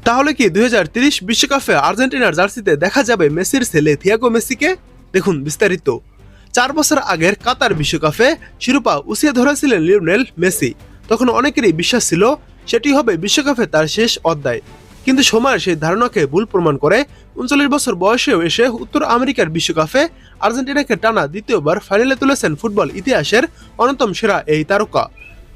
তাহলে কি 2030 বিশ্বকাপে আর্জেন্টিনার জার্সিতে দেখা যাবে মেসির ছেলে থিয়াগো মেসিকে? দেখুন বিস্তারিত। 4 বছর আগের কাতার বিশ্বকাপে শিরোপা উঁচিয়ে ধরেছিলেন লিওনেল মেসি। তখন অনেকেরই বিশ্বাস ছিল সেটি হবে বিশ্বকাপে তার শেষ অধ্যায়, কিন্তু সময়ের সেই ধারণাকে ভুল প্রমাণ করে 39 বছর বয়সেও এসে উত্তর আমেরিকার বিশ্বকাপে আর্জেন্টিনাকে টানা দ্বিতীয়বার ফাইনালে তুলেছেন ফুটবল ইতিহাসের অন্যতম সেরা এই তারকা।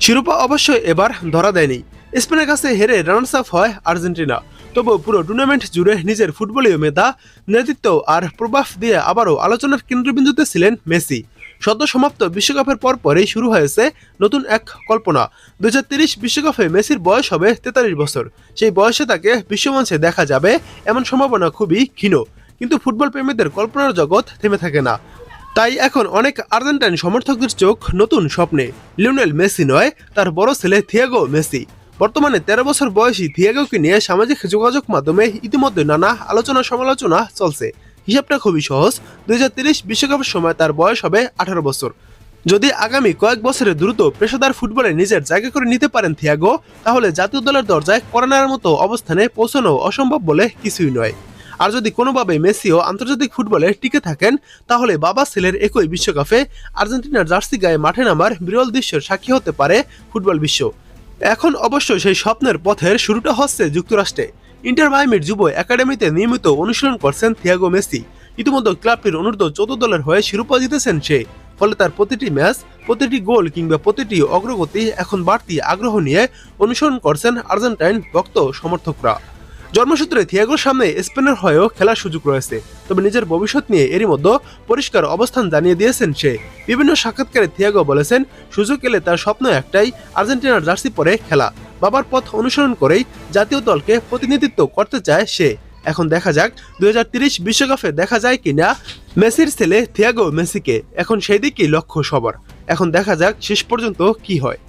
শিরোপা অবশ্যই এবার ধরা দেয়নি, স্পেনের কাছে হেরে রানার্স আপ হয় আর্জেন্টিনা। তবুও পুরো টুর্নামেন্ট জুড়ে নিজের ফুটবলীয় মেধা, নেতৃত্ব আর প্রভাব দিয়ে আবারও আলোচনার কেন্দ্রবিন্দুতে ছিলেন মেসি। সদ্য সমাপ্ত বিশ্বকাপের পরপরই শুরু হয়েছে নতুন এক কল্পনা। 2030 বিশ্বকাপে মেসির বয়স হবে 43 বছর। সেই বয়সে তাকে বিশ্বমঞ্চে দেখা যাবে এমন সম্ভাবনা খুবই ক্ষীণ, কিন্তু ফুটবল প্রেমীদের কল্পনার জগৎ থেমে থাকে না। তাই এখন অনেক আর্জেন্টাইন সমর্থকদের চোখ নতুন স্বপ্নে। লিওনেল মেসি নয়, তার বড় ছেলে থিয়াগো মেসি। বর্তমানে 13 বছর বয়সী থিয়াগোকে নিয়ে সামাজিক যোগাযোগ মাধ্যমে ইতিমধ্যে নানা আলোচনা সমালোচনা চলছে। হিসাবটা খুবই সহজ, 2030 বিশ্বকাপের সময় তার বয়স হবে 18 বছর। যদি আগামী কয়েক বছরে দ্রুত পেশাদার ফুটবলে নিজের জায়গা করে নিতে পারেন থিয়াগো, তাহলে জাতীয় দলের দরজায় কর্নারের মতো অবস্থানে পৌঁছানো অসম্ভব বলে কিছুই নয়। আর যদি কোনোভাবে মেসিও আন্তর্জাতিক ফুটবলে টিকে থাকেন, তাহলে বাবা ছেলের একই বিশ্বকাপে আর্জেন্টিনার জার্সি গায়ে মাঠে নামার বিরল দৃশ্যের সাক্ষী হতে পারে ফুটবল বিশ্ব। এখন অবশ্যই সেই স্বপ্নের পথের শুরুটা হচ্ছে যুক্তরাষ্ট্রে। ইন্টার মায়ামির যুব একাডেমিতে নিয়মিত অনুশীলন করছেন থিয়াগো মেসি। ইতিমধ্যে ক্লাবটির অনূর্ধ্ব 14 দলের হয়ে শিরোপা জিতেছেন সে। ফলে তার প্রতিটি ম্যাচ, প্রতিটি গোল কিংবা প্রতিটি অগ্রগতি এখন বাড়তি আগ্রহ নিয়ে অনুসরণ করছেন আর্জেন্টাইন ভক্ত সমর্থকরা। জন্মসূত্রে থিয়াগোর সামনে স্পেনের হয়েও খেলার সুযোগ রয়েছে, তবে নিজের ভবিষ্যৎ নিয়ে এরই মধ্যে পরিষ্কার অবস্থান জানিয়ে দিয়েছেন সে। বিভিন্ন সাক্ষাৎকারে থিয়াগো বলেছেন, সুযোগ এলে তার স্বপ্ন একটাই, আর্জেন্টিনার জার্সি পরে খেলা। বাবার পথ অনুসরণ করেই জাতীয় দলকে প্রতিনিধিত্ব করতে চায় সে। এখন দেখা যাক 2030 বিশ্বকাপে দেখা যায় কিনা মেসির ছেলে থিয়াগো মেসিকে। এখন সেই দিকেই লক্ষ্য সবার। এখন দেখা যাক শেষ পর্যন্ত কি হয়।